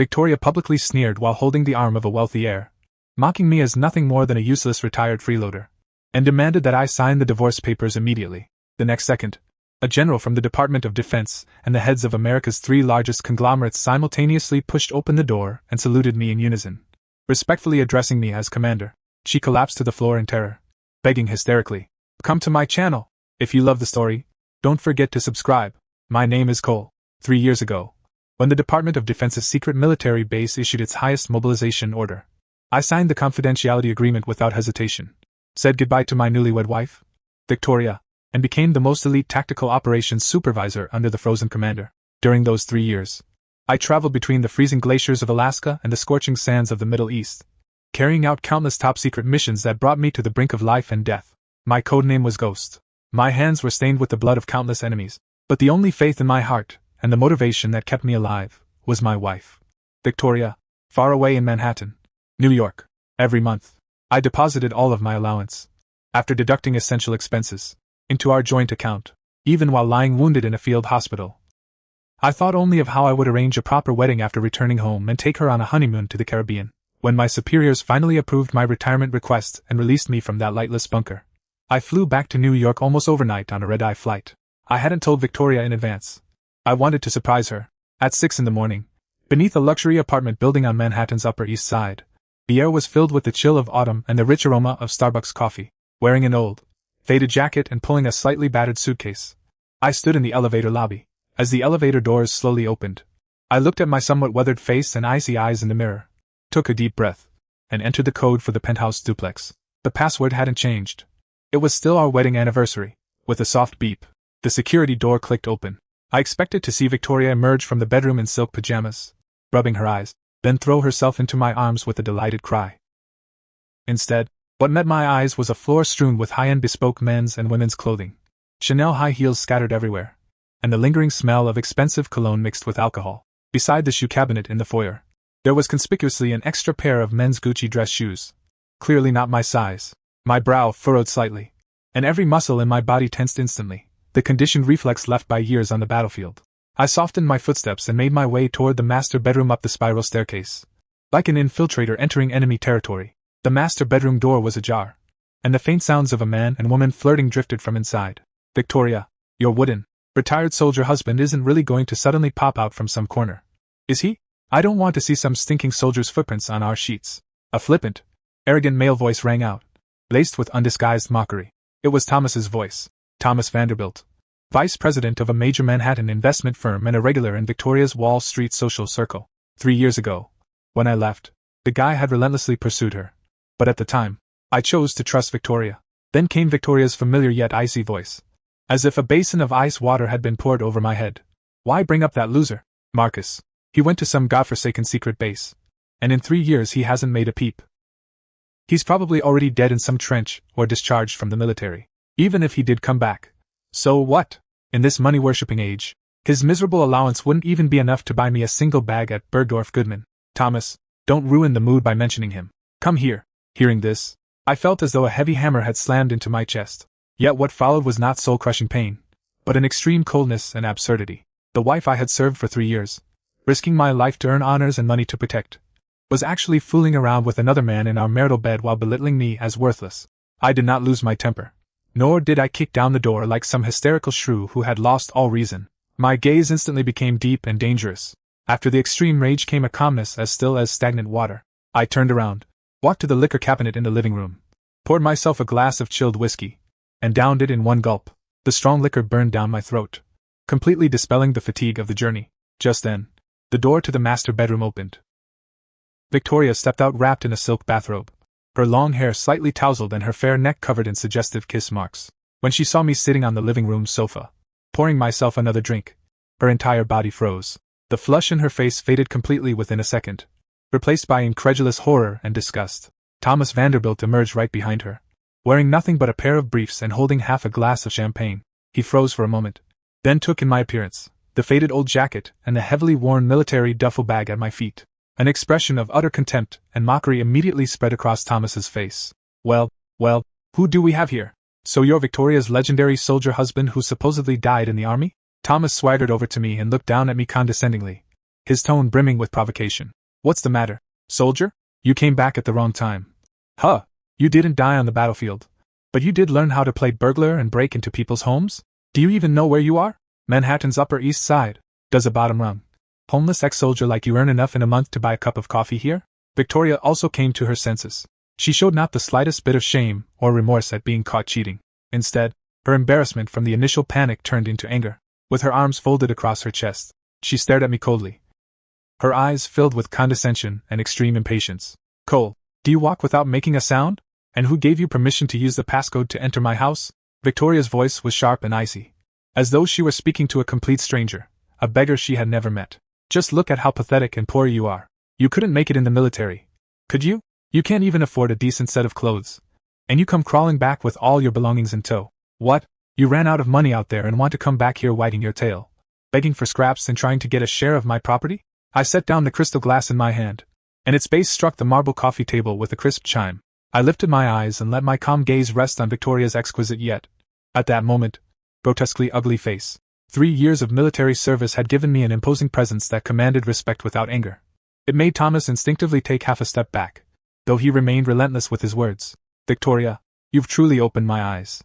Victoria publicly sneered while holding the arm of a wealthy heir, mocking me as nothing more than a useless retired freeloader, and demanded that I sign the divorce papers immediately. The next second, a general from the Department of Defense and the heads of America's 3 largest conglomerates simultaneously pushed open the door and saluted me in unison. Respectfully addressing me as commander, she collapsed to the floor in terror, begging hysterically, "Come to my channel! If you love the story, don't forget to subscribe. My name is Cole." 3 years ago, when the Department of Defense's secret military base issued its highest mobilization order, I signed the confidentiality agreement without hesitation, said goodbye to my newlywed wife, Victoria, and became the most elite tactical operations supervisor under the frozen commander. During those 3 years, I traveled between the freezing glaciers of Alaska and the scorching sands of the Middle East, carrying out countless top-secret missions that brought me to the brink of life and death. My codename was Ghost. My hands were stained with the blood of countless enemies, but the only faith in my heart, and the motivation that kept me alive, was my wife, Victoria, far away in Manhattan, New York. Every month, I deposited all of my allowance, after deducting essential expenses, into our joint account, even while lying wounded in a field hospital. I thought only of how I would arrange a proper wedding after returning home and take her on a honeymoon to the Caribbean. When my superiors finally approved my retirement request and released me from that lightless bunker, I flew back to New York almost overnight on a red-eye flight. I hadn't told Victoria in advance. I wanted to surprise her. At 6 in the morning, beneath a luxury apartment building on Manhattan's Upper East Side, the air was filled with the chill of autumn and the rich aroma of Starbucks coffee. Wearing an old, faded jacket and pulling a slightly battered suitcase, I stood in the elevator lobby. As the elevator doors slowly opened, I looked at my somewhat weathered face and icy eyes in the mirror, took a deep breath, and entered the code for the penthouse duplex. The password hadn't changed. It was still our wedding anniversary. With a soft beep, the security door clicked open. I expected to see Victoria emerge from the bedroom in silk pajamas, rubbing her eyes, then throw herself into my arms with a delighted cry. Instead, what met my eyes was a floor strewn with high-end bespoke men's and women's clothing, Chanel high heels scattered everywhere, and the lingering smell of expensive cologne mixed with alcohol. Beside the shoe cabinet in the foyer, there was conspicuously an extra pair of men's Gucci dress shoes, clearly not my size. My brow furrowed slightly, and every muscle in my body tensed instantly, the conditioned reflex left by years on the battlefield. I softened my footsteps and made my way toward the master bedroom up the spiral staircase. Like an infiltrator entering enemy territory, the master bedroom door was ajar, and the faint sounds of a man and woman flirting drifted from inside. "Victoria, your wooden, retired soldier husband isn't really going to suddenly pop out from some corner, is he? I don't want to see some stinking soldier's footprints on our sheets." A flippant, arrogant male voice rang out, laced with undisguised mockery. It was Thomas's voice. Thomas Vanderbilt, vice president of a major Manhattan investment firm and a regular in Victoria's Wall Street social circle. 3 years ago, when I left, the guy had relentlessly pursued her. But at the time, I chose to trust Victoria. Then came Victoria's familiar yet icy voice, as if a basin of ice water had been poured over my head. "Why bring up that loser, Marcus? He went to some godforsaken secret base, and in 3 years he hasn't made a peep. He's probably already dead in some trench or discharged from the military. Even if he did come back, so what? In this money-worshipping age, his miserable allowance wouldn't even be enough to buy me a single bag at Bergdorf Goodman. Thomas, don't ruin the mood by mentioning him. Come here." Hearing this, I felt as though a heavy hammer had slammed into my chest. Yet what followed was not soul-crushing pain, but an extreme coldness and absurdity. The wife I had served for 3 years, risking my life to earn honors and money to protect, was actually fooling around with another man in our marital bed while belittling me as worthless. I did not lose my temper, nor did I kick down the door like some hysterical shrew who had lost all reason. My gaze instantly became deep and dangerous. After the extreme rage came a calmness as still as stagnant water. I turned around, walked to the liquor cabinet in the living room, poured myself a glass of chilled whiskey, and downed it in one gulp. The strong liquor burned down my throat, completely dispelling the fatigue of the journey. Just then, the door to the master bedroom opened. Victoria stepped out wrapped in a silk bathrobe, her long hair slightly tousled and her fair neck covered in suggestive kiss marks. When she saw me sitting on the living room sofa, pouring myself another drink, her entire body froze. The flush in her face faded completely within a second, replaced by incredulous horror and disgust. Thomas Vanderbilt emerged right behind her, wearing nothing but a pair of briefs and holding half a glass of champagne. He froze for a moment, then took in my appearance, the faded old jacket and the heavily worn military duffel bag at my feet. An expression of utter contempt and mockery immediately spread across Thomas's face. Well, who do we have here? So you're Victoria's legendary soldier husband who supposedly died in the army?" Thomas swaggered over to me and looked down at me condescendingly, his tone brimming with provocation. What's the matter, soldier? You came back at the wrong time. Huh, you didn't die on the battlefield. But you did learn how to play burglar and break into people's homes? Do you even know where you are? Manhattan's Upper East Side. Does a bottom rung. Homeless ex-soldier like you earn enough in a month to buy a cup of coffee here? Victoria also came to her senses. She showed not the slightest bit of shame or remorse at being caught cheating. Instead, her embarrassment from the initial panic turned into anger. With her arms folded across her chest, she stared at me coldly. Her eyes filled with condescension and extreme impatience. Cole, do you walk without making a sound? And who gave you permission to use the passcode to enter my house? Victoria's voice was sharp and icy, as though she were speaking to a complete stranger, a beggar she had never met. Just look at how pathetic and poor you are. You couldn't make it in the military. Could you? You can't even afford a decent set of clothes. And you come crawling back with all your belongings in tow. What? You ran out of money out there and want to come back here wagging your tail, begging for scraps and trying to get a share of my property? I set down the crystal glass in my hand, and its base struck the marble coffee table with a crisp chime. I lifted my eyes and let my calm gaze rest on Victoria's exquisite yet, at that moment, grotesquely ugly face. 3 years of military service had given me an imposing presence that commanded respect without anger. It made Thomas instinctively take half a step back, though he remained relentless with his words. Victoria, you've truly opened my eyes.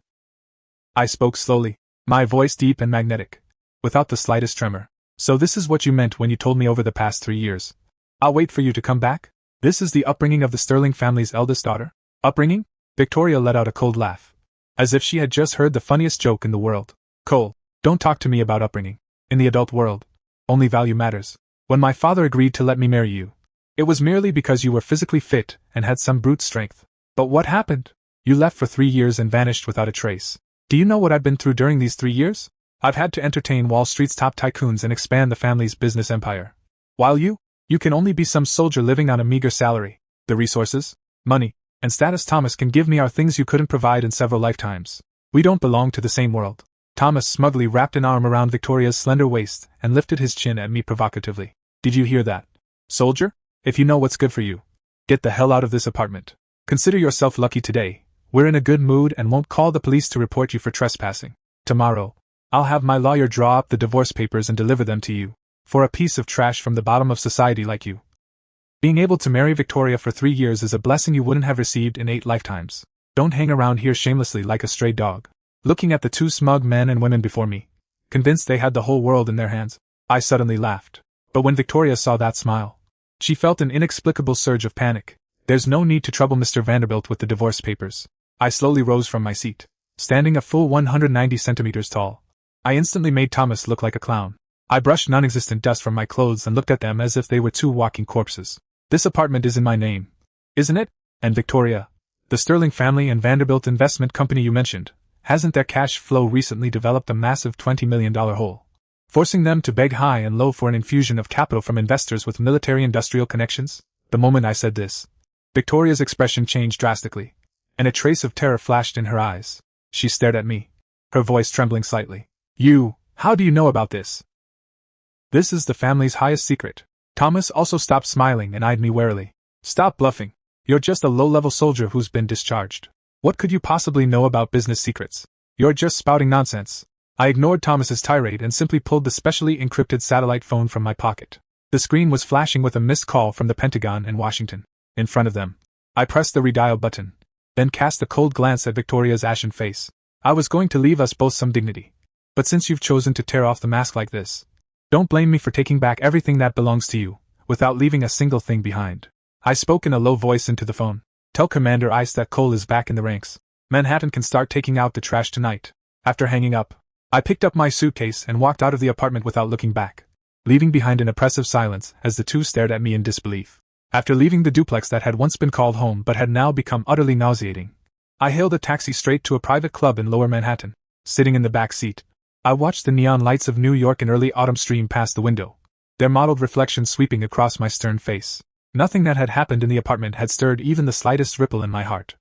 I spoke slowly, my voice deep and magnetic, without the slightest tremor. So this is what you meant when you told me over the past 3 years. I'll wait for you to come back? This is the upbringing of the Sterling family's eldest daughter? Upbringing? Victoria let out a cold laugh, as if she had just heard the funniest joke in the world. Cole, don't talk to me about upbringing. In the adult world, only value matters. When my father agreed to let me marry you, it was merely because you were physically fit and had some brute strength. But what happened? You left for 3 years and vanished without a trace. Do you know what I've been through during these 3 years? I've had to entertain Wall Street's top tycoons and expand the family's business empire. While you can only be some soldier living on a meager salary. The resources, money, and status Thomas can give me are things you couldn't provide in several lifetimes. We don't belong to the same world. Thomas smugly wrapped an arm around Victoria's slender waist and lifted his chin at me provocatively. Did you hear that, soldier? If you know what's good for you, get the hell out of this apartment. Consider yourself lucky today. We're in a good mood and won't call the police to report you for trespassing. Tomorrow, I'll have my lawyer draw up the divorce papers and deliver them to you. For a piece of trash from the bottom of society like you. Being able to marry Victoria for 3 years is a blessing you wouldn't have received in 8 lifetimes. Don't hang around here shamelessly like a stray dog. Looking at the 2 smug men and women before me, convinced they had the whole world in their hands, I suddenly laughed. But when Victoria saw that smile, she felt an inexplicable surge of panic. There's no need to trouble Mr. Vanderbilt with the divorce papers. I slowly rose from my seat, standing a full 190 centimeters tall. I instantly made Thomas look like a clown. I brushed non-existent dust from my clothes and looked at them as if they were 2 walking corpses. This apartment is in my name, isn't it? And Victoria, the Sterling family and Vanderbilt investment company you mentioned, hasn't their cash flow recently developed a massive $20 million hole, forcing them to beg high and low for an infusion of capital from investors with military-industrial connections? The moment I said this, Victoria's expression changed drastically, and a trace of terror flashed in her eyes. She stared at me, her voice trembling slightly. How do you know about this? This is the family's highest secret. Thomas also stopped smiling and eyed me warily. Stop bluffing. You're just a low-level soldier who's been discharged. What could you possibly know about business secrets? You're just spouting nonsense. I ignored Thomas's tirade and simply pulled the specially encrypted satellite phone from my pocket. The screen was flashing with a missed call from the Pentagon and Washington. In front of them, I pressed the redial button, then cast a cold glance at Victoria's ashen face. I was going to leave us both some dignity. But since you've chosen to tear off the mask like this, don't blame me for taking back everything that belongs to you, without leaving a single thing behind. I spoke in a low voice into the phone. Tell Commander Ice that Cole is back in the ranks. Manhattan can start taking out the trash tonight. After hanging up, I picked up my suitcase and walked out of the apartment without looking back, leaving behind an oppressive silence as the 2 stared at me in disbelief. After leaving the duplex that had once been called home but had now become utterly nauseating, I hailed a taxi straight to a private club in Lower Manhattan. Sitting in the back seat, I watched the neon lights of New York in early autumn stream past the window, their mottled reflection sweeping across my stern face. Nothing that had happened in the apartment had stirred even the slightest ripple in my heart.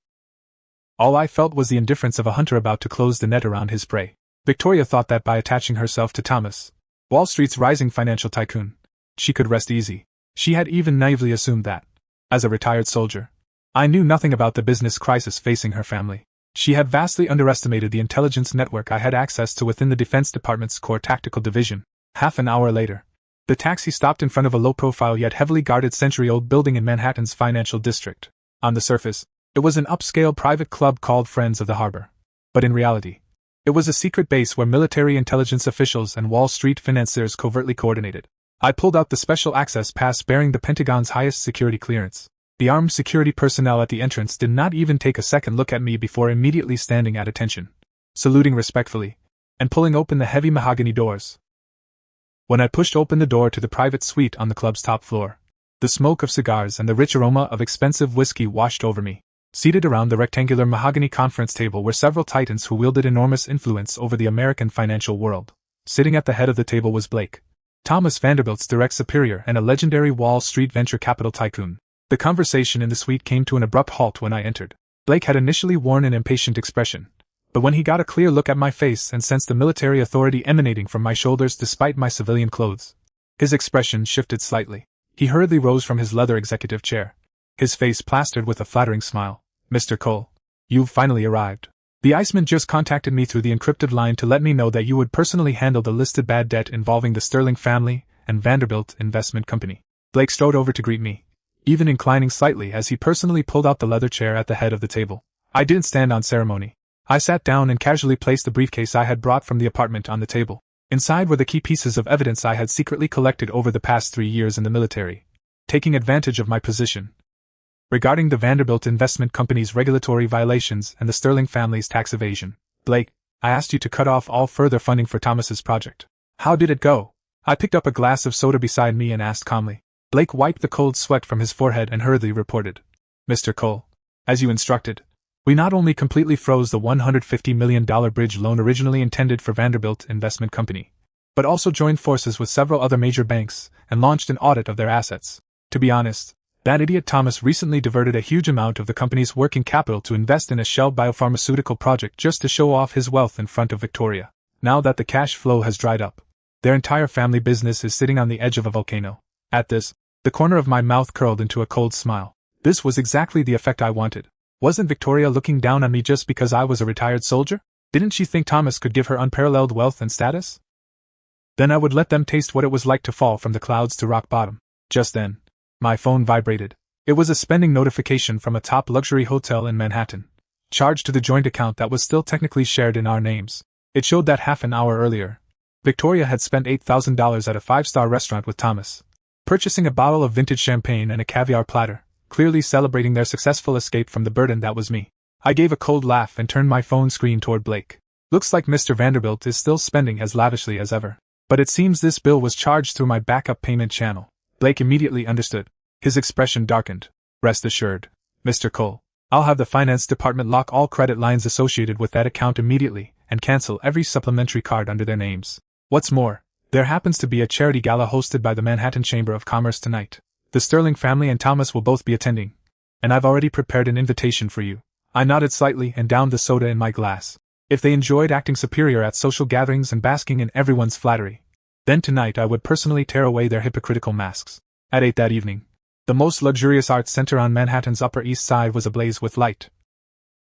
All I felt was the indifference of a hunter about to close the net around his prey. Victoria thought that by attaching herself to Thomas, Wall Street's rising financial tycoon, she could rest easy. She had even naively assumed that, as a retired soldier, I knew nothing about the business crisis facing her family. She had vastly underestimated the intelligence network I had access to within the Defense Department's Core Tactical Division. Half an hour later, The taxi stopped in front of a low-profile yet heavily guarded century-old building in Manhattan's financial district. On the surface, it was an upscale private club called Friends of the Harbor. But in reality, it was a secret base where military intelligence officials and Wall Street financiers covertly coordinated. I pulled out the special access pass bearing the Pentagon's highest security clearance. The armed security personnel at the entrance did not even take a second look at me before immediately standing at attention, saluting respectfully, and pulling open the heavy mahogany doors. When I pushed open the door to the private suite on the club's top floor, the smoke of cigars and the rich aroma of expensive whiskey washed over me. Seated around the rectangular mahogany conference table were several titans who wielded enormous influence over the American financial world. Sitting at the head of the table was Blake, Thomas Vanderbilt's direct superior and a legendary Wall Street venture capital tycoon. The conversation in the suite came to an abrupt halt when I entered. Blake had initially worn an impatient expression, but when he got a clear look at my face and sensed the military authority emanating from my shoulders despite my civilian clothes, his expression shifted slightly. He hurriedly rose from his leather executive chair, his face plastered with a flattering smile. "Mr. Cole, you've finally arrived. The Iceman just contacted me through the encrypted line to let me know that you would personally handle the listed bad debt involving the Sterling family and Vanderbilt Investment Company." Blake strode over to greet me, even inclining slightly as he personally pulled out the leather chair at the head of the table. I didn't stand on ceremony. I sat down and casually placed the briefcase I had brought from the apartment on the table. Inside were the key pieces of evidence I had secretly collected over the past 3 years in the military, taking advantage of my position, regarding the Vanderbilt Investment Company's regulatory violations and the Sterling family's tax evasion. "Blake, I asked you to cut off all further funding for Thomas's project. How did it go?" I picked up a glass of soda beside me and asked calmly. Blake wiped the cold sweat from his forehead and hurriedly reported. "Mr. Cole, as you instructed, we not only completely froze the $150 million bridge loan originally intended for Vanderbilt Investment Company, but also joined forces with several other major banks and launched an audit of their assets. To be honest, that idiot Thomas recently diverted a huge amount of the company's working capital to invest in a shell biopharmaceutical project just to show off his wealth in front of Victoria. Now that the cash flow has dried up, their entire family business is sitting on the edge of a volcano." At this, the corner of my mouth curled into a cold smile. This was exactly the effect I wanted. Wasn't Victoria looking down on me just because I was a retired soldier? Didn't she think Thomas could give her unparalleled wealth and status? Then I would let them taste what it was like to fall from the clouds to rock bottom. Just then, my phone vibrated. It was a spending notification from a top luxury hotel in Manhattan, charged to the joint account that was still technically shared in our names. It showed that half an hour earlier, Victoria had spent $8,000 at a 5-star restaurant with Thomas, purchasing a bottle of vintage champagne and a caviar platter, clearly celebrating their successful escape from the burden that was me. I gave a cold laugh and turned my phone screen toward Blake. Looks like Mr. Vanderbilt is still spending as lavishly as ever. But it seems this bill was charged through my backup payment channel. Blake immediately understood. His expression darkened. "Rest assured, Mr. Cole, I'll have the finance department lock all credit lines associated with that account immediately and cancel every supplementary card under their names. What's more, there happens to be a charity gala hosted by the Manhattan Chamber of Commerce tonight. The Sterling family and Thomas will both be attending, and I've already prepared an invitation for you." I nodded slightly and downed the soda in my glass. If they enjoyed acting superior at social gatherings and basking in everyone's flattery, then tonight I would personally tear away their hypocritical masks. At 8 that evening, the most luxurious arts center on Manhattan's Upper East Side was ablaze with light,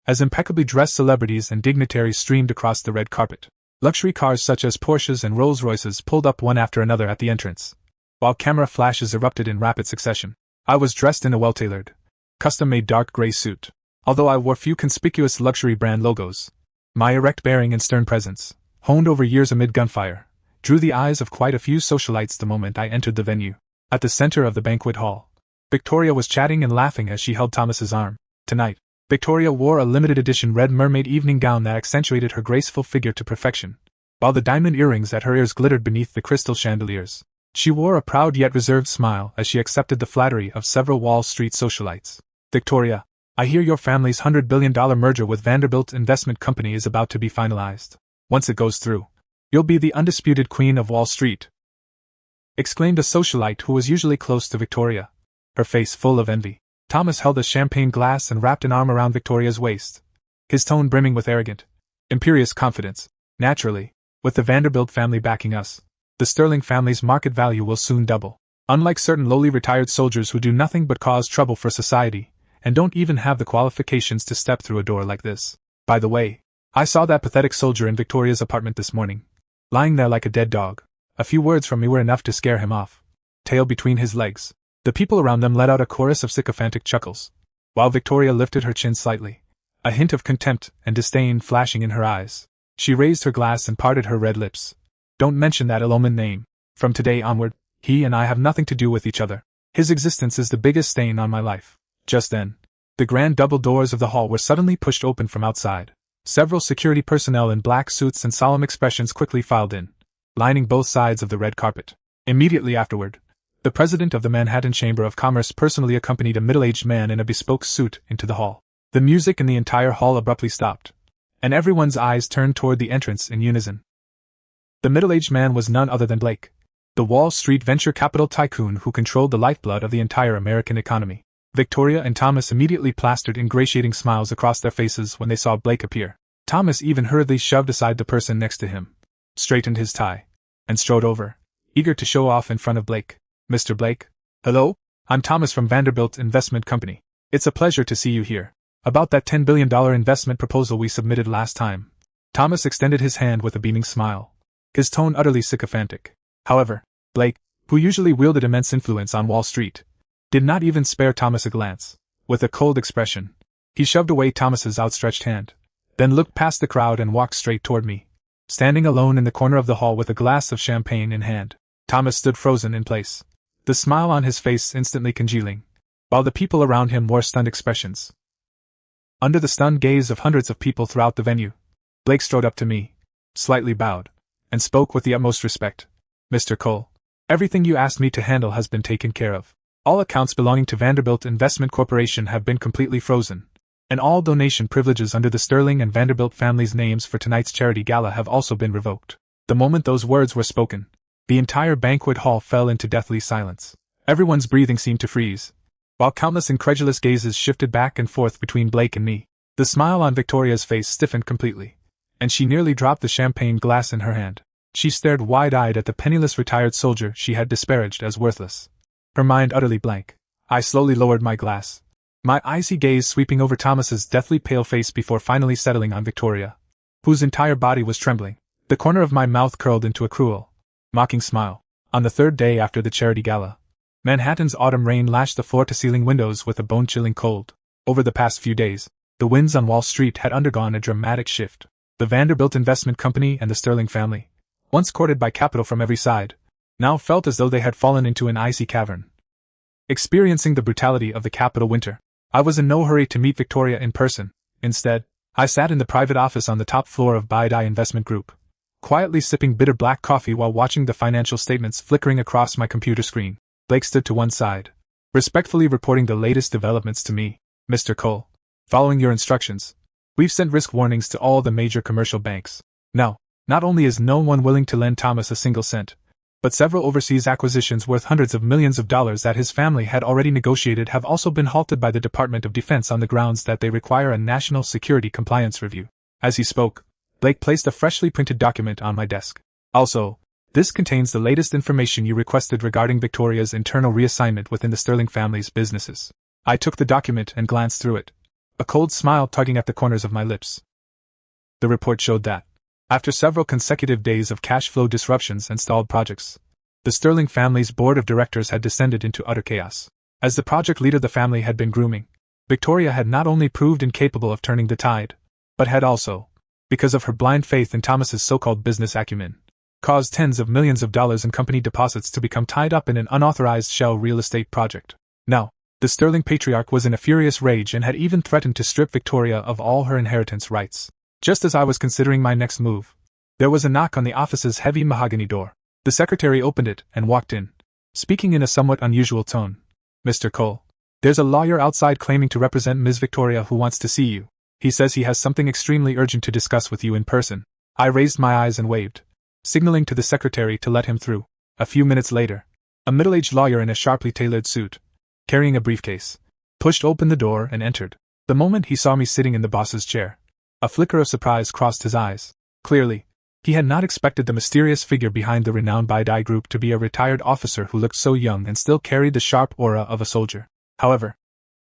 as impeccably dressed celebrities and dignitaries streamed across the red carpet. Luxury cars such as Porsches and Rolls-Royces pulled up one after another at the entrance, while camera flashes erupted in rapid succession. I was dressed in a well-tailored, custom-made dark gray suit, although I wore few conspicuous luxury brand logos. My erect bearing and stern presence, honed over years amid gunfire, drew the eyes of quite a few socialites the moment I entered the venue. At the center of the banquet hall, Victoria was chatting and laughing as she held Thomas's arm. Tonight, Victoria wore a limited-edition red mermaid evening gown that accentuated her graceful figure to perfection, while the diamond earrings at her ears glittered beneath the crystal chandeliers. She wore a proud yet reserved smile as she accepted the flattery of several Wall Street socialites. "Victoria, I hear your family's $100 billion merger with Vanderbilt Investment Company is about to be finalized. Once it goes through, you'll be the undisputed queen of Wall Street," exclaimed a socialite who was usually close to Victoria, her face full of envy. Thomas held a champagne glass and wrapped an arm around Victoria's waist, his tone brimming with arrogant, imperious confidence. "Naturally, with the Vanderbilt family backing us, the Sterling family's market value will soon double. Unlike certain lowly retired soldiers who do nothing but cause trouble for society, and don't even have the qualifications to step through a door like this. By the way, I saw that pathetic soldier in Victoria's apartment this morning, lying there like a dead dog, A few words from me were enough to scare him off. Tail between his legs. The people around them let out a chorus of sycophantic chuckles, while Victoria lifted her chin slightly, a hint of contempt and disdain flashing in her eyes. She raised her glass and parted her red lips. Don't mention that ill-omened name. From today onward, he and I have nothing to do with each other. His existence is the biggest stain on my life. Just then, the grand double doors of the hall were suddenly pushed open from outside. Several security personnel in black suits and solemn expressions quickly filed in, lining both sides of the red carpet. Immediately afterward, the president of the Manhattan Chamber of Commerce personally accompanied a middle-aged man in a bespoke suit into the hall. The music in the entire hall abruptly stopped, and everyone's eyes turned toward the entrance in unison. The middle-aged man was none other than Blake, the Wall Street venture capital tycoon who controlled the lifeblood of the entire American economy. Victoria and Thomas immediately plastered ingratiating smiles across their faces when they saw Blake appear. Thomas even hurriedly shoved aside the person next to him, straightened his tie, and strode over, eager to show off in front of Blake. Mr. Blake? Hello? I'm Thomas from Vanderbilt Investment Company. It's a pleasure to see you here. About that $10 billion investment proposal we submitted last time. Thomas extended his hand with a beaming smile, his tone utterly sycophantic. However, Blake, who usually wielded immense influence on Wall Street, did not even spare Thomas a glance. With a cold expression, he shoved away Thomas's outstretched hand, then looked past the crowd and walked straight toward me. Standing alone in the corner of the hall with a glass of champagne in hand, Thomas stood frozen in place, the smile on his face instantly congealing, while the people around him wore stunned expressions. Under the stunned gaze of hundreds of people throughout the venue, Blake strode up to me, slightly bowed, and spoke with the utmost respect. Mr. Cole, everything you asked me to handle has been taken care of. All accounts belonging to Vanderbilt Investment Corporation have been completely frozen, and all donation privileges under the Sterling and Vanderbilt families' names for tonight's charity gala have also been revoked. The moment those words were spoken, the entire banquet hall fell into deathly silence. Everyone's breathing seemed to freeze, while countless incredulous gazes shifted back and forth between Blake and me. The smile on Victoria's face stiffened completely, and she nearly dropped the champagne glass in her hand. She stared wide-eyed at the penniless retired soldier she had disparaged as worthless, her mind utterly blank. I slowly lowered my glass, my icy gaze sweeping over Thomas's deathly pale face before finally settling on Victoria, whose entire body was trembling. The corner of my mouth curled into a cruel, mocking smile. On the third day after the charity gala, Manhattan's autumn rain lashed the floor-to-ceiling windows with a bone-chilling cold. Over the past few days, the winds on Wall Street had undergone a dramatic shift. The Vanderbilt Investment Company and the Sterling family, once courted by capital from every side, now felt as though they had fallen into an icy cavern, experiencing the brutality of the capital winter. I was in no hurry to meet Victoria in person. Instead, I sat in the private office on the top floor of Baidai Investment Group, quietly sipping bitter black coffee while watching the financial statements flickering across my computer screen. Blake stood to one side, respectfully reporting the latest developments to me. Mr. Cole, following your instructions, we've sent risk warnings to all the major commercial banks. Now, not only is no one willing to lend Thomas a single cent, but several overseas acquisitions worth hundreds of millions of dollars that his family had already negotiated have also been halted by the Department of Defense on the grounds that they require a national security compliance review. As he spoke, Blake placed a freshly printed document on my desk. Also, this contains the latest information you requested regarding Victoria's internal reassignment within the Sterling family's businesses. I took the document and glanced through it, a cold smile tugging at the corners of my lips. The report showed that, after several consecutive days of cash flow disruptions and stalled projects, the Sterling family's board of directors had descended into utter chaos. As the project leader the family had been grooming, Victoria had not only proved incapable of turning the tide, but had also, because of her blind faith in Thomas's so-called business acumen, caused tens of millions of dollars in company deposits to become tied up in an unauthorized shell real estate project. Now, the Sterling patriarch was in a furious rage and had even threatened to strip Victoria of all her inheritance rights. Just as I was considering my next move, there was a knock on the office's heavy mahogany door. The secretary opened it and walked in, speaking in a somewhat unusual tone. Mr. Cole, there's a lawyer outside claiming to represent Ms. Victoria who wants to see you. He says he has something extremely urgent to discuss with you in person. I raised my eyes and waved, signaling to the secretary to let him through. A few minutes later, a middle-aged lawyer in a sharply tailored suit, carrying a briefcase, pushed open the door and entered. The moment he saw me sitting in the boss's chair, a flicker of surprise crossed his eyes. Clearly, he had not expected the mysterious figure behind the renowned Baidai Group to be a retired officer who looked so young and still carried the sharp aura of a soldier. However,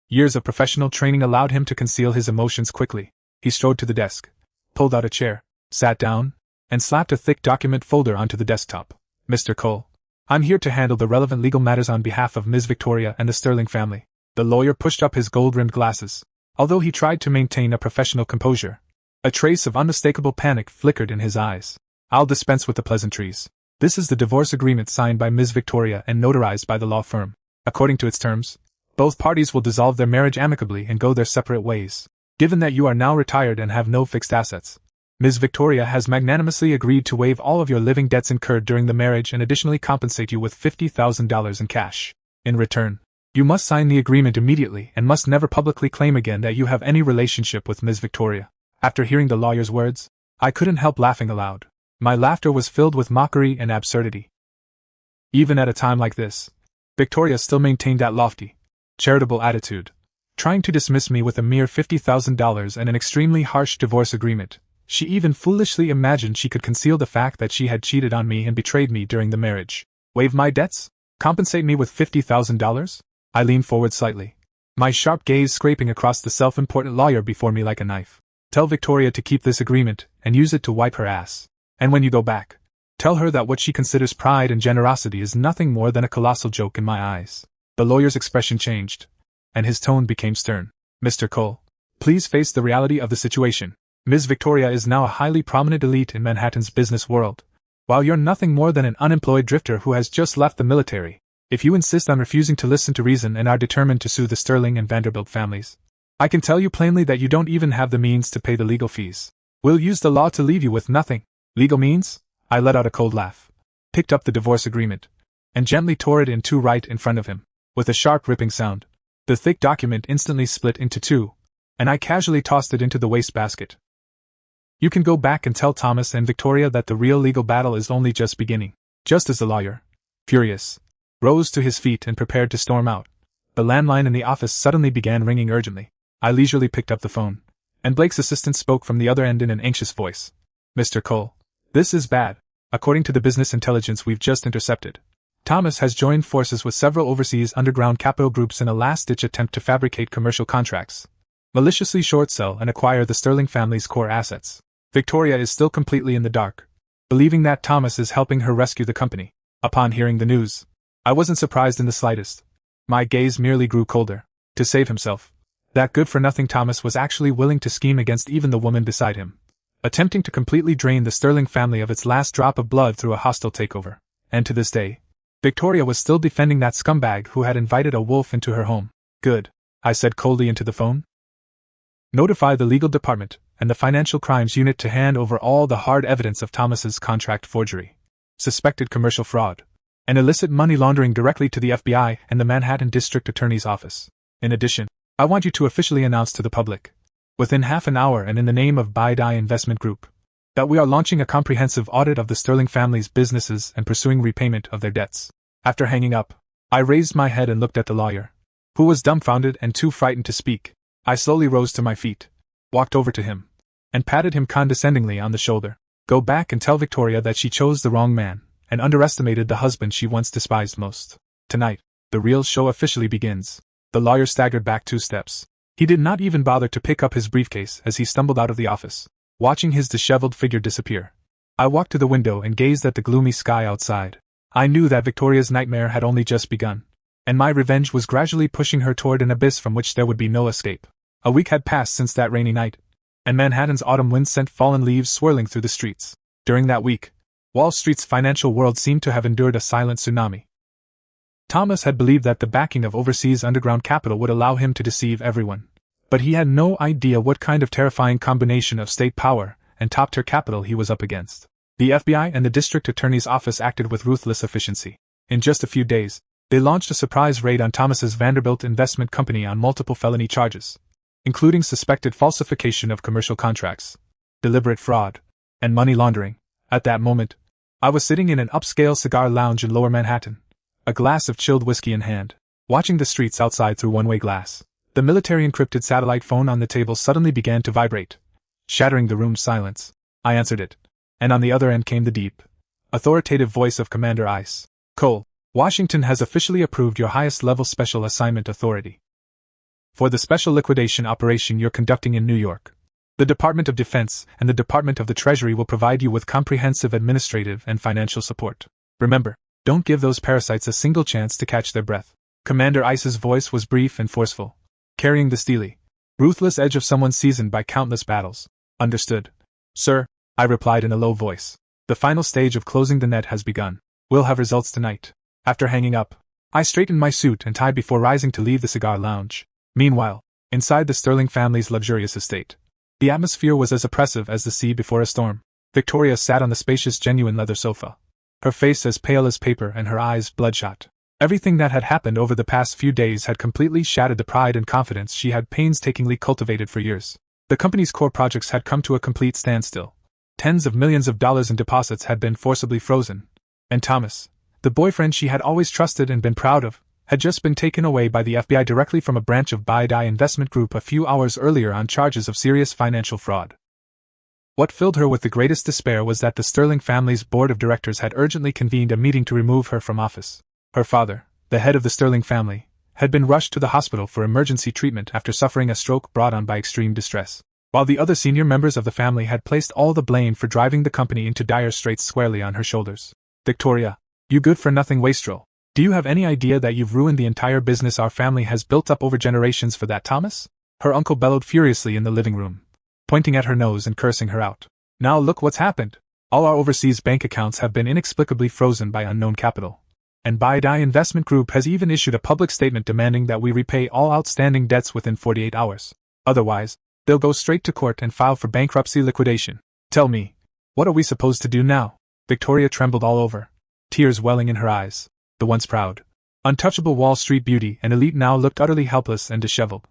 years of professional training allowed him to conceal his emotions quickly. He strode to the desk, pulled out a chair, sat down, and slapped a thick document folder onto the desktop. Mr. Cole. I'm here to handle the relevant legal matters on behalf of Ms. Victoria and the Sterling family. The lawyer pushed up his gold-rimmed glasses. Although he tried to maintain a professional composure, a trace of unmistakable panic flickered in his eyes. I'll dispense with the pleasantries. This is the divorce agreement signed by Ms. Victoria and notarized by the law firm. According to its terms, both parties will dissolve their marriage amicably and go their separate ways. Given that you are now retired and have no fixed assets, Ms. Victoria has magnanimously agreed to waive all of your living debts incurred during the marriage and additionally compensate you with $50,000 in cash. In return, you must sign the agreement immediately and must never publicly claim again that you have any relationship with Ms. Victoria. After hearing the lawyer's words, I couldn't help laughing aloud. My laughter was filled with mockery and absurdity. Even at a time like this, Victoria still maintained that lofty, charitable attitude. Trying to dismiss me with a mere $50,000 and an extremely harsh divorce agreement, she even foolishly imagined she could conceal the fact that she had cheated on me and betrayed me during the marriage. Waive my debts? Compensate me with $50,000? I leaned forward slightly, my sharp gaze scraping across the self-important lawyer before me like a knife. Tell Victoria to keep this agreement and use it to wipe her ass. And when you go back, tell her that what she considers pride and generosity is nothing more than a colossal joke in my eyes. The lawyer's expression changed, and his tone became stern. Mr. Cole, please face the reality of the situation. Ms. Victoria is now a highly prominent elite in Manhattan's business world, while you're nothing more than an unemployed drifter who has just left the military. If you insist on refusing to listen to reason and are determined to sue the Sterling and Vanderbilt families, I can tell you plainly that you don't even have the means to pay the legal fees. We'll use the law to leave you with nothing. Legal means? I let out a cold laugh, picked up the divorce agreement, and gently tore it in two right in front of him. With a sharp ripping sound, the thick document instantly split into two, and I casually tossed it into the wastebasket. You can go back and tell Thomas and Victoria that the real legal battle is only just beginning. Just as the lawyer, furious, rose to his feet and prepared to storm out, the landline in the office suddenly began ringing urgently. I leisurely picked up the phone, and Blake's assistant spoke from the other end in an anxious voice. Mr. Cole, this is bad. According to the business intelligence we've just intercepted, Thomas has joined forces with several overseas underground capital groups in a last-ditch attempt to fabricate commercial contracts, maliciously short-sell and acquire the Sterling family's core assets. Victoria is still completely in the dark, believing that Thomas is helping her rescue the company. Upon hearing the news, I wasn't surprised in the slightest. My gaze merely grew colder. To save himself, that good-for-nothing Thomas was actually willing to scheme against even the woman beside him, attempting to completely drain the Sterling family of its last drop of blood through a hostile takeover. And to this day, Victoria was still defending that scumbag who had invited a wolf into her home. Good, I said coldly into the phone. Notify the legal department and the financial crimes unit to hand over all the hard evidence of Thomas's contract forgery, suspected commercial fraud, and illicit money laundering directly to the FBI and the Manhattan District Attorney's Office. In addition, I want you to officially announce to the public, within half an hour and in the name of Buy-Dye Investment Group, that we are launching a comprehensive audit of the Sterling family's businesses and pursuing repayment of their debts. After hanging up, I raised my head and looked at the lawyer, who was dumbfounded and too frightened to speak. I slowly rose to my feet, walked over to him, and patted him condescendingly on the shoulder. Go back and tell Victoria that she chose the wrong man, and underestimated the husband she once despised most. Tonight, the real show officially begins. The lawyer staggered back 2 steps. He did not even bother to pick up his briefcase as he stumbled out of the office, watching his disheveled figure disappear. I walked to the window and gazed at the gloomy sky outside. I knew that Victoria's nightmare had only just begun, and my revenge was gradually pushing her toward an abyss from which there would be no escape. A week had passed since that rainy night, and Manhattan's autumn wind sent fallen leaves swirling through the streets. During that week, Wall Street's financial world seemed to have endured a silent tsunami. Thomas had believed that the backing of overseas underground capital would allow him to deceive everyone, but he had no idea what kind of terrifying combination of state power and top-tier capital he was up against. The FBI and the district attorney's office acted with ruthless efficiency. In just a few days, they launched a surprise raid on Thomas's Vanderbilt Investment Company on multiple felony charges, including suspected falsification of commercial contracts, deliberate fraud, and money laundering. At that moment, I was sitting in an upscale cigar lounge in Lower Manhattan, a glass of chilled whiskey in hand, watching the streets outside through one-way glass. The military-encrypted satellite phone on the table suddenly began to vibrate, shattering the room's silence. I answered it, and on the other end came the deep, authoritative voice of Commander Ice Cole. Washington has officially approved your highest-level special assignment authority for the special liquidation operation you're conducting in New York. The Department of Defense and the Department of the Treasury will provide you with comprehensive administrative and financial support. Remember, don't give those parasites a single chance to catch their breath. Commander Ice's voice was brief and forceful, carrying the steely, ruthless edge of someone seasoned by countless battles. Understood. Sir, I replied in a low voice. The final stage of closing the net has begun. We'll have results tonight. After hanging up, I straightened my suit and tie before rising to leave the cigar lounge. Meanwhile, inside the Sterling family's luxurious estate, the atmosphere was as oppressive as the sea before a storm. Victoria sat on the spacious genuine leather sofa, her face as pale as paper and her eyes bloodshot. Everything that had happened over the past few days had completely shattered the pride and confidence she had painstakingly cultivated for years. The company's core projects had come to a complete standstill. Tens of millions of dollars in deposits had been forcibly frozen. And Thomas, the boyfriend she had always trusted and been proud of, had just been taken away by the FBI directly from a branch of Baidai Investment Group a few hours earlier on charges of serious financial fraud. What filled her with the greatest despair was that the Sterling family's board of directors had urgently convened a meeting to remove her from office. Her father, the head of the Sterling family, had been rushed to the hospital for emergency treatment after suffering a stroke brought on by extreme distress, while the other senior members of the family had placed all the blame for driving the company into dire straits squarely on her shoulders. Victoria, you good-for-nothing wastrel. Do you have any idea that you've ruined the entire business our family has built up over generations for that, Thomas? Her uncle bellowed furiously in the living room, pointing at her nose and cursing her out. Now look what's happened. All our overseas bank accounts have been inexplicably frozen by unknown capital. And Baidai Investment Group has even issued a public statement demanding that we repay all outstanding debts within 48 hours. Otherwise, they'll go straight to court and file for bankruptcy liquidation. Tell me, what are we supposed to do now? Victoria trembled all over, tears welling in her eyes. The once proud, untouchable Wall Street beauty and elite now looked utterly helpless and disheveled.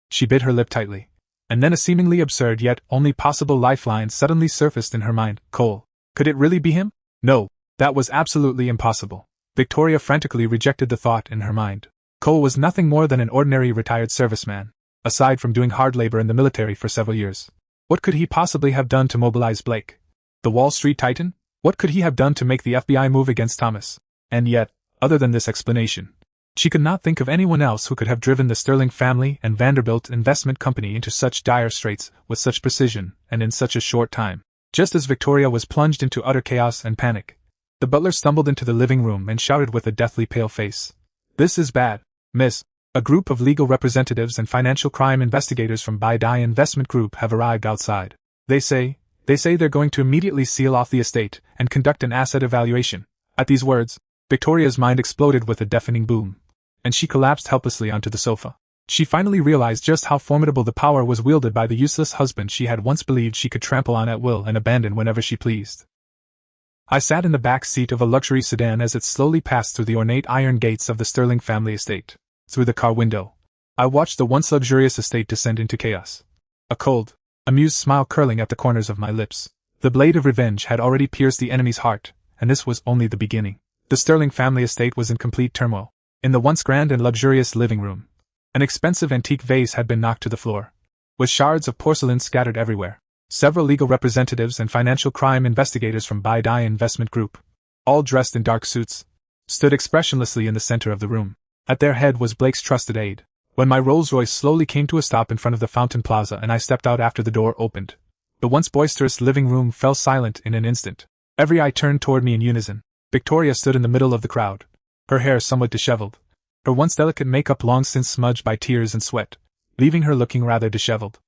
She bit her lip tightly, and then a seemingly absurd yet only possible lifeline suddenly surfaced in her mind. Cole. Could it really be him? No, that was absolutely impossible. Victoria frantically rejected the thought in her mind. Cole was nothing more than an ordinary retired serviceman, aside from doing hard labor in the military for several years. What could he possibly have done to mobilize Blake? The Wall Street Titan? What could he have done to make the FBI move against Thomas? And yet, other than this explanation, she could not think of anyone else who could have driven the Sterling family and Vanderbilt Investment Company into such dire straits with such precision and in such a short time. Just as Victoria was plunged into utter chaos and panic, the butler stumbled into the living room and shouted with a deathly pale face. This is bad, miss. A group of legal representatives and financial crime investigators from Baidai Investment Group have arrived outside. They say they're going to immediately seal off the estate and conduct an asset evaluation. At these words, Victoria's mind exploded with a deafening boom, and she collapsed helplessly onto the sofa. She finally realized just how formidable the power was wielded by the useless husband she had once believed she could trample on at will and abandon whenever she pleased. I sat in the back seat of a luxury sedan as it slowly passed through the ornate iron gates of the Sterling family estate. Through the car window, I watched the once luxurious estate descend into chaos, a cold, amused smile curling at the corners of my lips. The blade of revenge had already pierced the enemy's heart, and this was only the beginning. The Sterling family estate was in complete turmoil. In the once grand and luxurious living room, an expensive antique vase had been knocked to the floor, with shards of porcelain scattered everywhere. Several legal representatives and financial crime investigators from Baidai Investment Group, all dressed in dark suits, stood expressionlessly in the center of the room. At their head was Blake's trusted aide. When my Rolls-Royce slowly came to a stop in front of the Fountain Plaza and I stepped out after the door opened, the once boisterous living room fell silent in an instant. Every eye turned toward me in unison. Victoria stood in the middle of the crowd, her hair somewhat disheveled, her once delicate makeup long since smudged by tears and sweat, leaving her looking rather disheveled.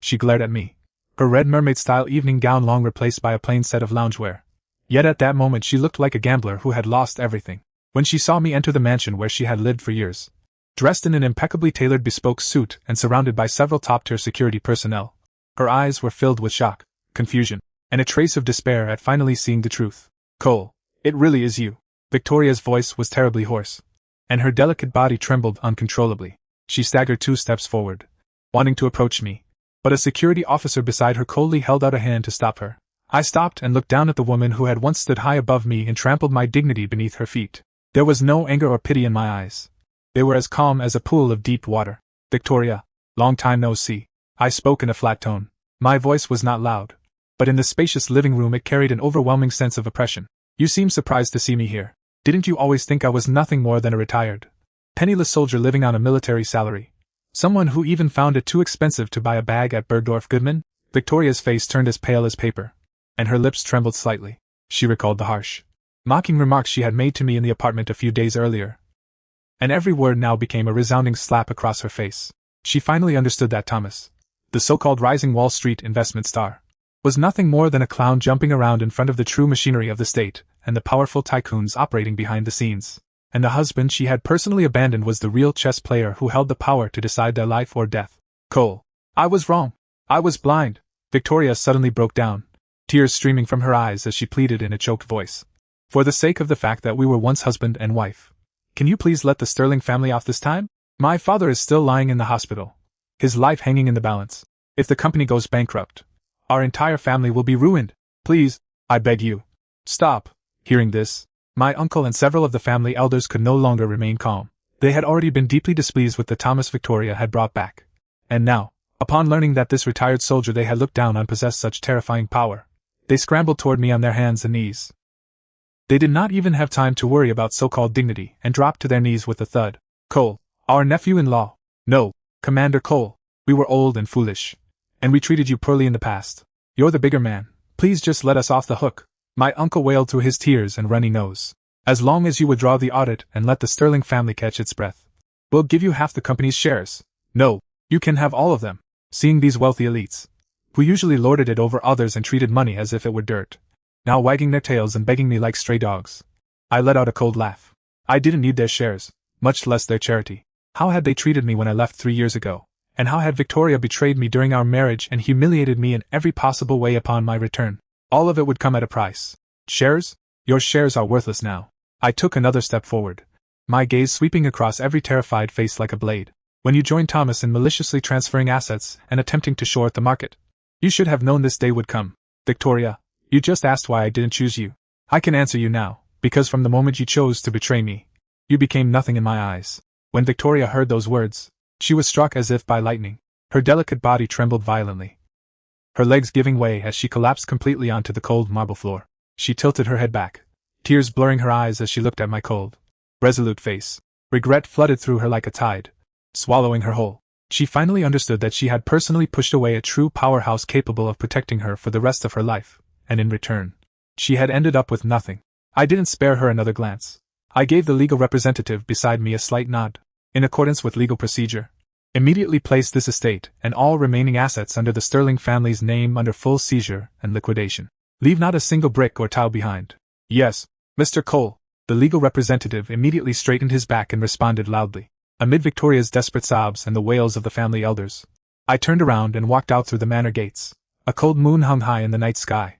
She glared at me, her red mermaid-style evening gown long replaced by a plain set of loungewear. Yet at that moment she looked like a gambler who had lost everything. When she saw me enter the mansion where she had lived for years, dressed in an impeccably tailored bespoke suit and surrounded by several top-tier security personnel, her eyes were filled with shock, confusion, and a trace of despair at finally seeing the truth. Cole, it really is you. Victoria's voice was terribly hoarse, and her delicate body trembled uncontrollably. She staggered 2 steps forward, wanting to approach me, but a security officer beside her coldly held out a hand to stop her. I stopped and looked down at the woman who had once stood high above me and trampled my dignity beneath her feet. There was no anger or pity in my eyes. They were as calm as a pool of deep water. Victoria, long time no see. I spoke in a flat tone. My voice was not loud, but in the spacious living room it carried an overwhelming sense of oppression. You seem surprised to see me here. Didn't you always think I was nothing more than a retired, penniless soldier living on a military salary? Someone who even found it too expensive to buy a bag at Bergdorf Goodman? Victoria's face turned as pale as paper, and her lips trembled slightly. She recalled the harsh, mocking remarks she had made to me in the apartment a few days earlier. And every word now became a resounding slap across her face. She finally understood that Thomas, the so-called rising Wall Street investment star, was nothing more than a clown jumping around in front of the true machinery of the state and the powerful tycoons operating behind the scenes. And the husband she had personally abandoned was the real chess player who held the power to decide their life or death. Cole. I was wrong. I was blind. Victoria suddenly broke down, tears streaming from her eyes as she pleaded in a choked voice. For the sake of the fact that we were once husband and wife, can you please let the Sterling family off this time? My father is still lying in the hospital, his life hanging in the balance. If the company goes bankrupt, our entire family will be ruined. Please, I beg you, stop. Hearing this, my uncle and several of the family elders could no longer remain calm. They had already been deeply displeased with the Thomas Victoria had brought back. And now, upon learning that this retired soldier they had looked down on possessed such terrifying power, they scrambled toward me on their hands and knees. They did not even have time to worry about so-called dignity and dropped to their knees with a thud. Cole, our nephew-in-law. No, Commander Cole, we were old and foolish, and we treated you poorly in the past. You're the bigger man. Please just let us off the hook. My uncle wailed through his tears and runny nose. As long as you withdraw the audit and let the Sterling family catch its breath, we'll give you half the company's shares. No, you can have all of them. Seeing these wealthy elites, who usually lorded it over others and treated money as if it were dirt, now wagging their tails and begging me like stray dogs, I let out a cold laugh. I didn't need their shares, much less their charity. How had they treated me when I left 3 years ago? And how had Victoria betrayed me during our marriage and humiliated me in every possible way upon my return? All of it would come at a price. Shares? Your shares are worthless now. I took another step forward, my gaze sweeping across every terrified face like a blade. When you joined Thomas in maliciously transferring assets and attempting to short the market, you should have known this day would come. Victoria, you just asked why I didn't choose you. I can answer you now, because from the moment you chose to betray me, you became nothing in my eyes. When Victoria heard those words, she was struck as if by lightning. Her delicate body trembled violently, her legs giving way as she collapsed completely onto the cold marble floor. She tilted her head back, tears blurring her eyes as she looked at my cold, resolute face. Regret flooded through her like a tide, swallowing her whole. She finally understood that she had personally pushed away a true powerhouse capable of protecting her for the rest of her life, and in return, she had ended up with nothing. I didn't spare her another glance. I gave the legal representative beside me a slight nod. In accordance with legal procedure, immediately placed this estate and all remaining assets under the Sterling family's name under full seizure and liquidation. Leave not a single brick or tile behind. Yes, Mr. Cole. The legal representative immediately straightened his back and responded loudly. Amid Victoria's desperate sobs and the wails of the family elders, I turned around and walked out through the manor gates. A cold moon hung high in the night sky.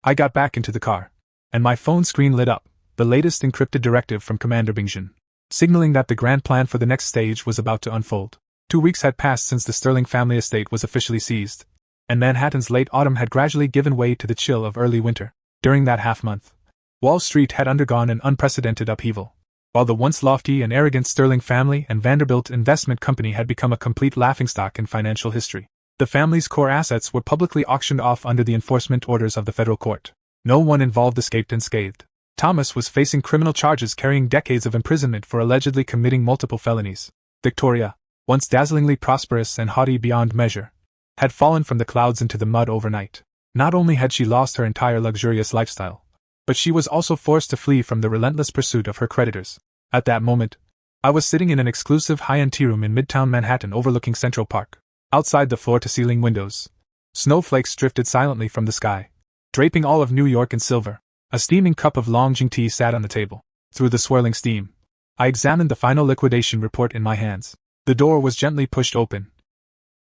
I got back into the car, and my phone screen lit up, the latest encrypted directive from Commander Bingjian, signaling that the grand plan for the next stage was about to unfold. 2 weeks had passed since the Sterling family estate was officially seized, and Manhattan's late autumn had gradually given way to the chill of early winter. During that half-month, Wall Street had undergone an unprecedented upheaval. While the once lofty and arrogant Sterling family and Vanderbilt Investment Company had become a complete laughingstock in financial history, the family's core assets were publicly auctioned off under the enforcement orders of the federal court. No one involved escaped unscathed. Thomas was facing criminal charges carrying decades of imprisonment for allegedly committing multiple felonies. Victoria, once dazzlingly prosperous and haughty beyond measure, had fallen from the clouds into the mud overnight. Not only had she lost her entire luxurious lifestyle, but she was also forced to flee from the relentless pursuit of her creditors. At that moment, I was sitting in an exclusive high-end tea room in Midtown Manhattan overlooking Central Park. Outside the floor-to-ceiling windows, snowflakes drifted silently from the sky, draping all of New York in silver. A steaming cup of Longjing tea sat on the table. Through the swirling steam, I examined the final liquidation report in my hands. The door was gently pushed open,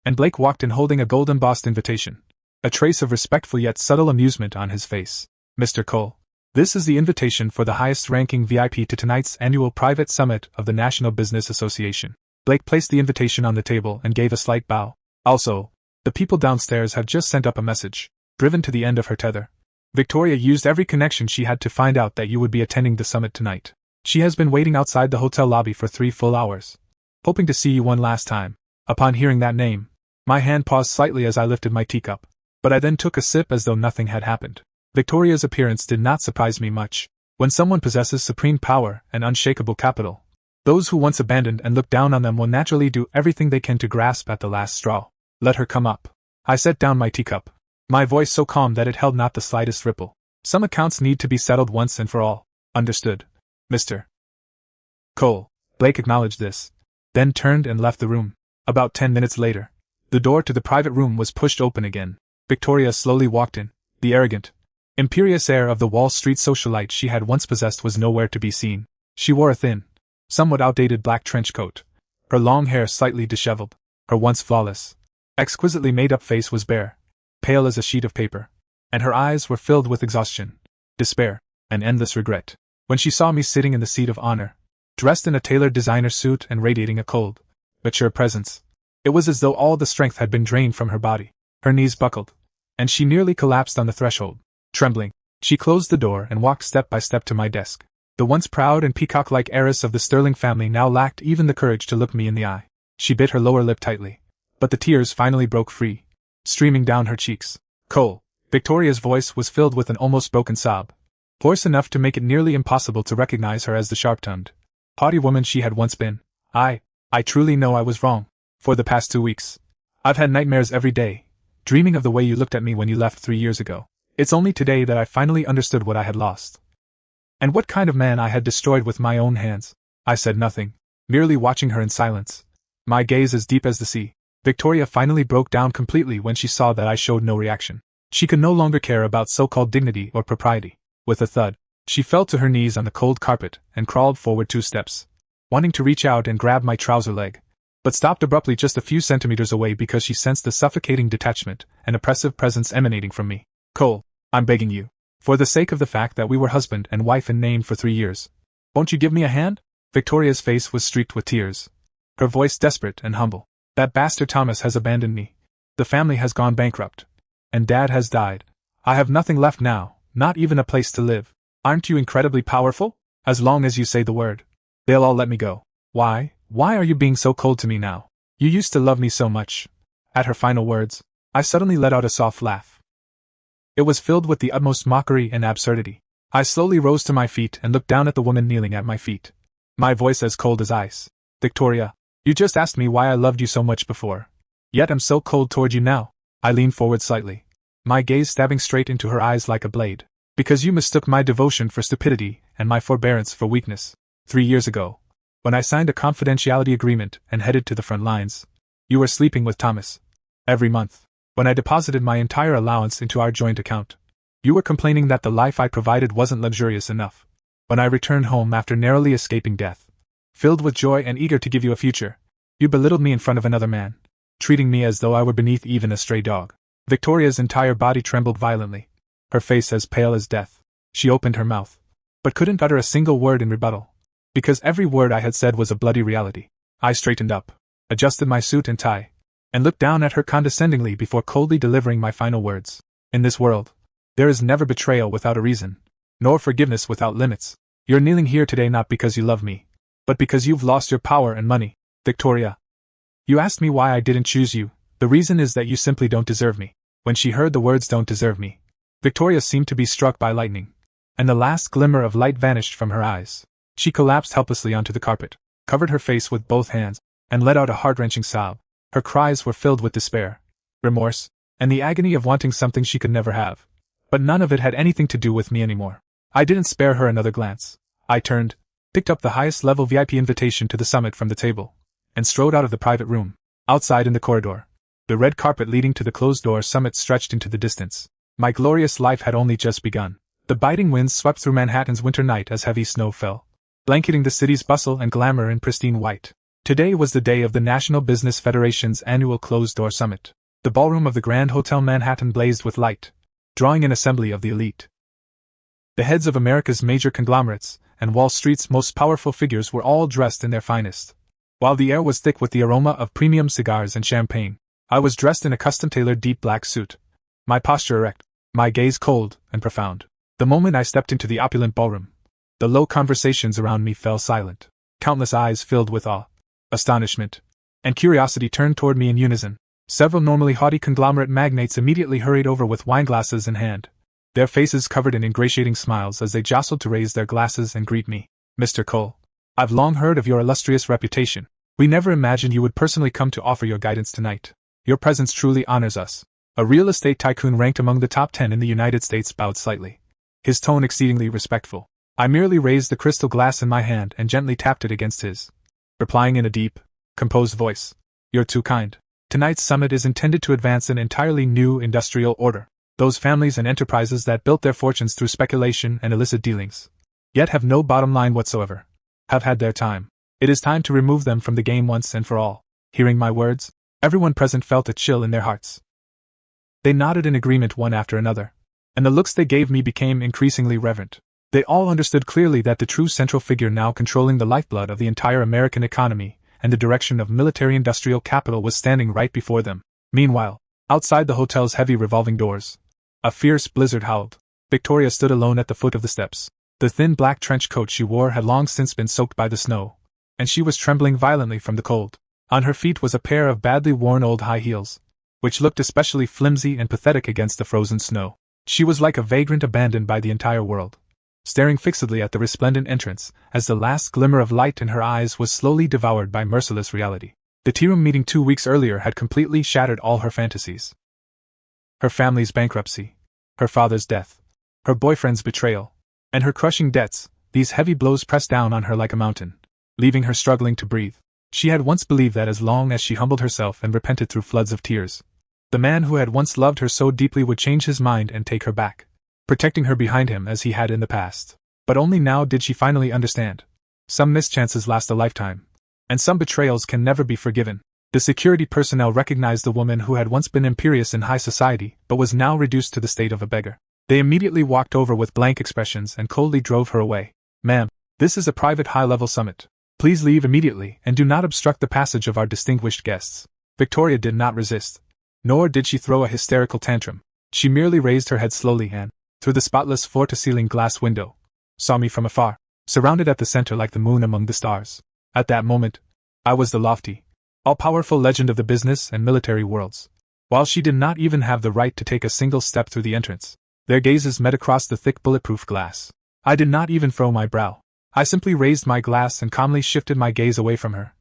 and Blake walked in holding a gold-embossed invitation, a trace of respectful yet subtle amusement on his face. Mr. Cole, this is the invitation for the highest-ranking VIP to tonight's annual private summit of the National Business Association. Blake placed the invitation on the table and gave a slight bow. Also, the people downstairs have just sent up a message. Driven to the end of her tether, Victoria used every connection she had to find out that you would be attending the summit tonight. She has been waiting outside the hotel lobby for 3 full hours, hoping to see you one last time. Upon hearing that name, my hand paused slightly as I lifted my teacup, but I then took a sip as though nothing had happened. Victoria's appearance did not surprise me much. When someone possesses supreme power and unshakable capital, those who once abandoned and looked down on them will naturally do everything they can to grasp at the last straw. Let her come up. I set down my teacup, my voice so calm that it held not the slightest ripple. Some accounts need to be settled once and for all. Understood, Mr. Cole. Blake acknowledged this, then turned and left the room. About 10 minutes later, the door to the private room was pushed open again. Victoria slowly walked in. The arrogant, imperious air of the Wall Street socialite she had once possessed was nowhere to be seen. She wore a thin, somewhat outdated black trench coat, her long hair slightly disheveled. Her once flawless, exquisitely made-up face was bare, pale as a sheet of paper, and her eyes were filled with exhaustion, despair, and endless regret. When she saw me sitting in the seat of honor, dressed in a tailored designer suit and radiating a cold, mature presence, it was as though all the strength had been drained from her body. Her knees buckled, and she nearly collapsed on the threshold. Trembling, she closed the door and walked step by step to my desk. The once proud and peacock-like heiress of the Sterling family now lacked even the courage to look me in the eye. She bit her lower lip tightly, but the tears finally broke free, streaming down her cheeks. Cole. Victoria's voice was filled with an almost broken sob, hoarse enough to make it nearly impossible to recognize her as the sharp-tongued, haughty woman she had once been. I truly know I was wrong. For the past 2 weeks, I've had nightmares every day, dreaming of the way you looked at me when you left 3 years ago. It's only today that I finally understood what I had lost, and what kind of man I had destroyed with my own hands. I said nothing, merely watching her in silence, my gaze as deep as the sea. Victoria finally broke down completely when she saw that I showed no reaction. She could no longer care about so-called dignity or propriety. With a thud, she fell to her knees on the cold carpet and crawled forward 2 steps, wanting to reach out and grab my trouser leg, but stopped abruptly just a few centimeters away because she sensed a suffocating detachment and oppressive presence emanating from me. Cole, I'm begging you, for the sake of the fact that we were husband and wife in name for 3 years, won't you give me a hand? Victoria's face was streaked with tears, her voice desperate and humble. That bastard Thomas has abandoned me. The family has gone bankrupt. And Dad has died. I have nothing left now, not even a place to live. Aren't you incredibly powerful? As long as you say the word, they'll all let me go. Why are you being so cold to me now? You used to love me so much. At her final words, I suddenly let out a soft laugh. It was filled with the utmost mockery and absurdity. I slowly rose to my feet and looked down at the woman kneeling at my feet, my voice as cold as ice. Victoria, you just asked me why I loved you so much before. Yet I'm so cold toward you now. I leaned forward slightly, my gaze stabbing straight into her eyes like a blade. Because you mistook my devotion for stupidity and my forbearance for weakness. 3 years ago, when I signed a confidentiality agreement and headed to the front lines, you were sleeping with Thomas. Every month, when I deposited my entire allowance into our joint account, you were complaining that the life I provided wasn't luxurious enough. When I returned home after narrowly escaping death, filled with joy and eager to give you a future, you belittled me in front of another man, treating me as though I were beneath even a stray dog. Victoria's entire body trembled violently, her face as pale as death. She opened her mouth, but couldn't utter a single word in rebuttal, because every word I had said was a bloody reality. I straightened up, adjusted my suit and tie, and looked down at her condescendingly before coldly delivering my final words. In this world, there is never betrayal without a reason, nor forgiveness without limits. You're kneeling here today not because you love me, but because you've lost your power and money. Victoria, you asked me why I didn't choose you. The reason is that you simply don't deserve me. When she heard the words "don't deserve me," Victoria seemed to be struck by lightning, and the last glimmer of light vanished from her eyes. She collapsed helplessly onto the carpet, covered her face with both hands, and let out a heart-wrenching sob. Her cries were filled with despair, remorse, and the agony of wanting something she could never have. But none of it had anything to do with me anymore. I didn't spare her another glance. I turned, picked up the highest-level VIP invitation to the summit from the table, and strode out of the private room. Outside in the corridor, the red carpet leading to the closed-door summit stretched into the distance. My glorious life had only just begun. The biting winds swept through Manhattan's winter night as heavy snow fell, blanketing the city's bustle and glamour in pristine white. Today was the day of the National Business Federation's annual closed-door summit. The ballroom of the Grand Hotel Manhattan blazed with light, drawing an assembly of the elite. The heads of America's major conglomerates and Wall Street's most powerful figures were all dressed in their finest, while the air was thick with the aroma of premium cigars and champagne. I was dressed in a custom-tailored deep black suit, my posture erect, my gaze cold and profound. The moment I stepped into the opulent ballroom, the low conversations around me fell silent. Countless eyes filled with awe, astonishment, and curiosity turned toward me in unison. Several normally haughty conglomerate magnates immediately hurried over with wineglasses in hand, their faces covered in ingratiating smiles as they jostled to raise their glasses and greet me. Mr. Cole, I've long heard of your illustrious reputation. We never imagined you would personally come to offer your guidance tonight. Your presence truly honors us. A real estate tycoon ranked among the top 10 in the United States bowed slightly, his tone exceedingly respectful. I merely raised the crystal glass in my hand and gently tapped it against his, replying in a deep, composed voice, "You're too kind. Tonight's summit is intended to advance an entirely new industrial order. Those families and enterprises that built their fortunes through speculation and illicit dealings, yet have no bottom line whatsoever, have had their time. It is time to remove them from the game once and for all." Hearing my words, everyone present felt a chill in their hearts. They nodded in agreement one after another, and the looks they gave me became increasingly reverent. They all understood clearly that the true central figure now controlling the lifeblood of the entire American economy and the direction of military-industrial capital was standing right before them. Meanwhile, outside the hotel's heavy revolving doors, a fierce blizzard howled. Victoria stood alone at the foot of the steps. The thin black trench coat she wore had long since been soaked by the snow, and she was trembling violently from the cold. On her feet was a pair of badly worn old high heels, which looked especially flimsy and pathetic against the frozen snow. She was like a vagrant abandoned by the entire world, staring fixedly at the resplendent entrance, as the last glimmer of light in her eyes was slowly devoured by merciless reality. The tea-room meeting 2 weeks earlier had completely shattered all her fantasies. Her family's bankruptcy, her father's death, her boyfriend's betrayal, and her crushing debts, these heavy blows pressed down on her like a mountain, leaving her struggling to breathe. She had once believed that as long as she humbled herself and repented through floods of tears, the man who had once loved her so deeply would change his mind and take her back, protecting her behind him as he had in the past. But only now did she finally understand. Some mischances last a lifetime, and some betrayals can never be forgiven. The security personnel recognized the woman who had once been imperious in high society but was now reduced to the state of a beggar. They immediately walked over with blank expressions and coldly drove her away. "Ma'am, this is a private high-level summit. Please leave immediately and do not obstruct the passage of our distinguished guests." Victoria did not resist, nor did she throw a hysterical tantrum. She merely raised her head slowly and, through the spotless floor-to-ceiling glass window, saw me from afar, surrounded at the center like the moon among the stars. At that moment, I was the lofty, all-powerful legend of the business and military worlds. While she did not even have the right to take a single step through the entrance, their gazes met across the thick bulletproof glass. I did not even furrow my brow. I simply raised my glass and calmly shifted my gaze away from her,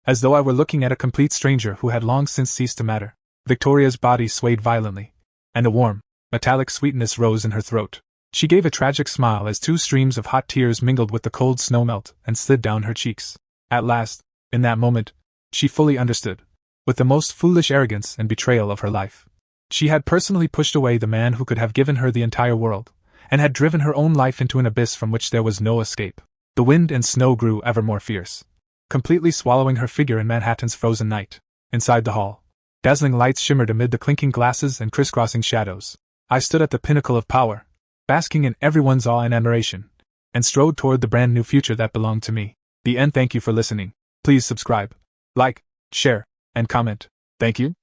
as though I were looking at a complete stranger who had long since ceased to matter. Victoria's body swayed violently, and a warm, metallic sweetness rose in her throat. She gave a tragic smile as 2 streams of hot tears mingled with the cold snow melt and slid down her cheeks. At last, in that moment, she fully understood, with the most foolish arrogance and betrayal of her life. She had personally pushed away the man who could have given her the entire world, and had driven her own life into an abyss from which there was no escape. The wind and snow grew ever more fierce, completely swallowing her figure in Manhattan's frozen night. Inside the hall, dazzling lights shimmered amid the clinking glasses and crisscrossing shadows. I stood at the pinnacle of power, basking in everyone's awe and admiration, and strode toward the brand new future that belonged to me. The end. Thank you for listening. Please subscribe, like, share, and comment. Thank you.